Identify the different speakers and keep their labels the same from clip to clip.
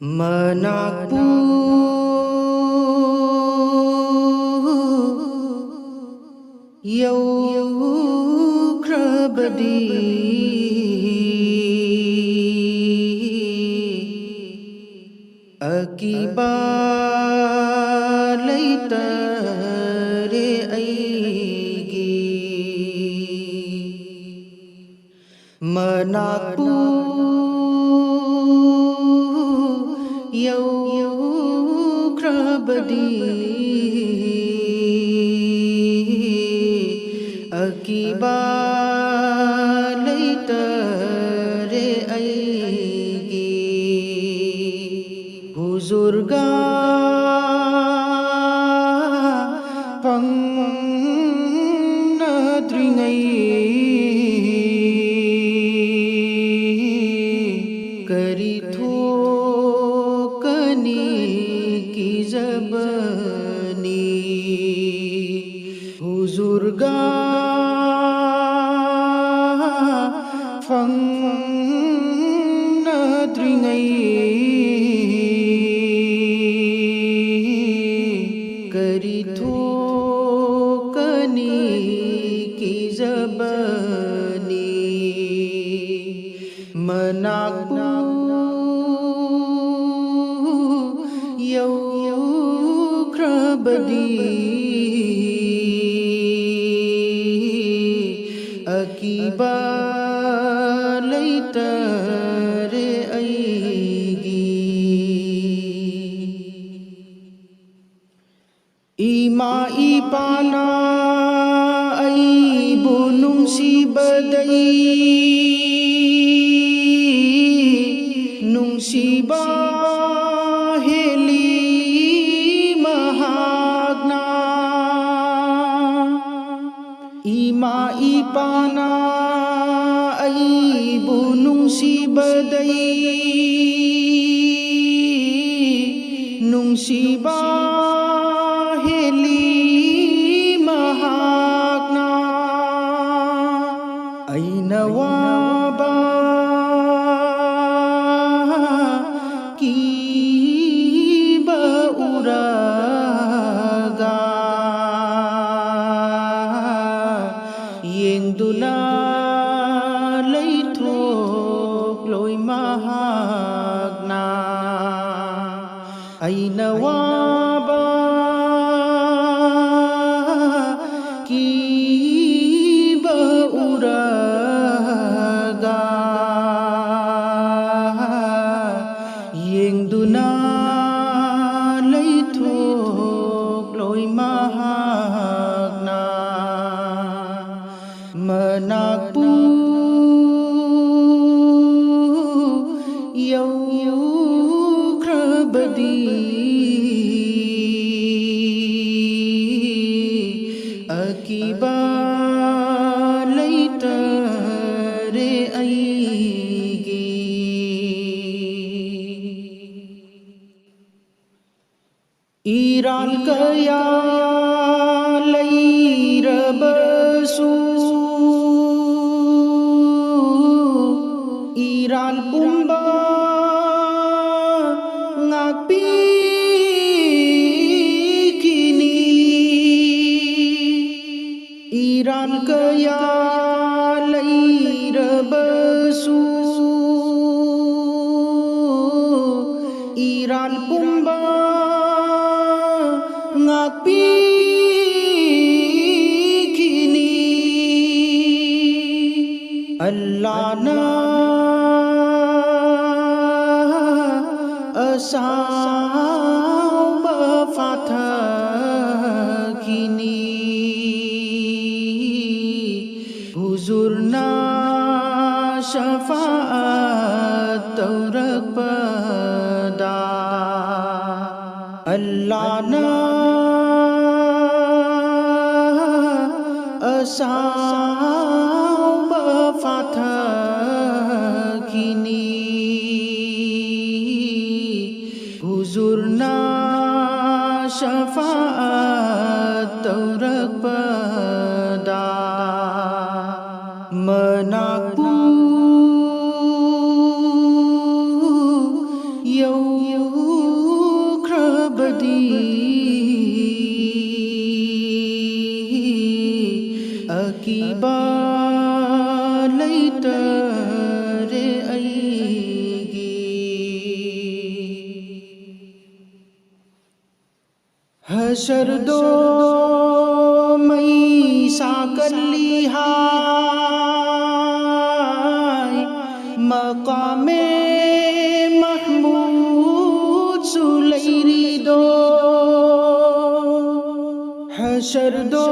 Speaker 1: Manakpu yaukrabadi akiba leitare aigi Manakpu yaukrabadi akiba leitare aigi Huzurga pangnadringai kari thokani kijabani Huzurga pangnadringai kari thokani kijabani Manakpu yaukrabadi akiba leitare aigi Ima ipana aibu nungsibadai nungsiba heli mahagna Ima ipana aibu nungsibadai nungsiba heli mahagna aina waba kiba uraga yengduna leithok loi mahagna aina waba kiba uraga yengduna leithok loi mahagna Manakpu yaukrabadi akiba leitare aigi Iran kaya leirabasu Iran pumba ngakpi kini Iran kaya leirabasu Iran pumba ngakpi kini Allah na asal berfatha kini huzurna syafaat taurak pada Allah na asal berfatha kini huzurna syafaat taurak pada Manakpu अकीबा लैतरे अईगी हशरदो मई साकली हाय मकामे महमूद सुलैरी दो हशरदो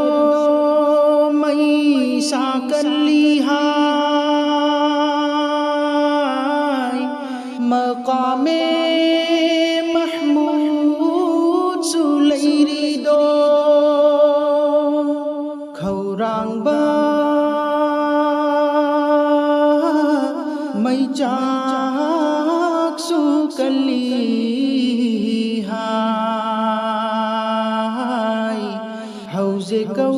Speaker 1: मई साकली हाय मकामे महमूद सुलैरी दो खौरांबा मई चाक सुकली हाय हौजे कौ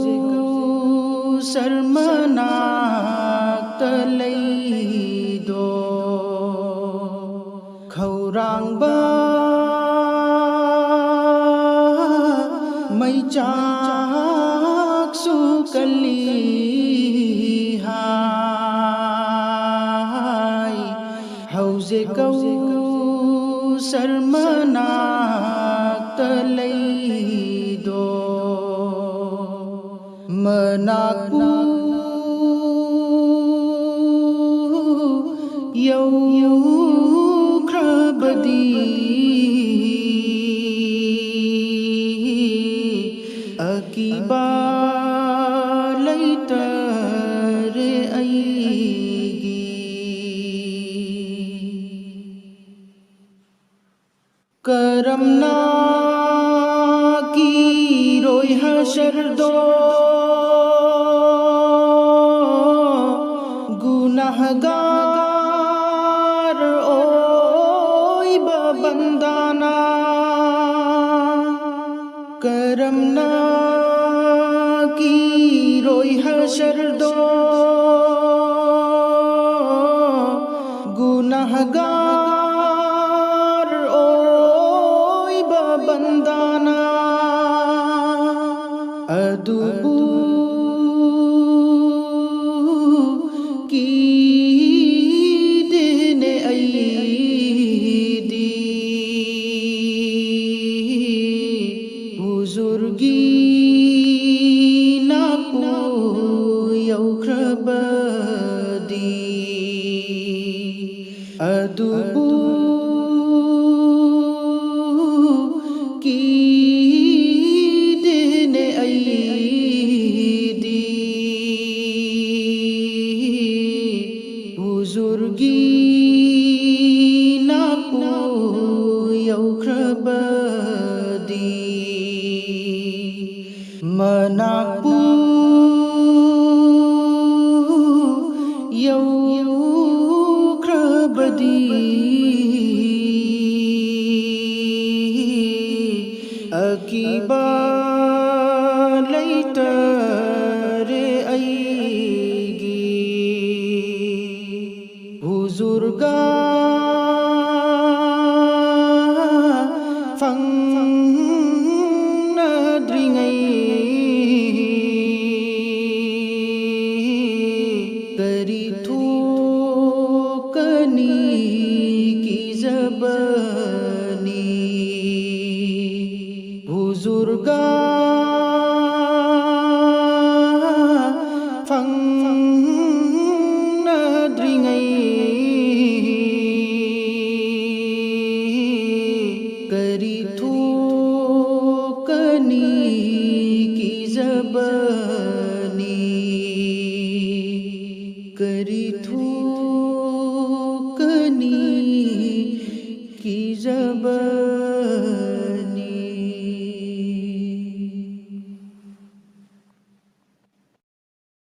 Speaker 1: सरमनाक तलई दो खौरांबा मई चाक सुकली हाय हौजे कौ सरमनाक तलई दो मनाकू यौ ख्रबदी अकीबा लैतरे अईगी करमना की रोय हशर दो गुनाहगार ओय बंदाना करमना की रोय हशर दो गुनाहगार ओय बंदाना अदुबू की देने अईदी बुजुर्गी नाकू यौ ख्रबदी अदुबू की देने अईदी बुजुर्गी नाकू यौ ख्रबदी मनाकू यौ ख्रबदी अकीबा लैतरे अईगी बुजुर्गा फंगनद्रिंगई करी थूकनी की जबनी बुजुर्गा फंगनद्रिंगई करी थूकनी की जबनी करी थूकनी की जबनी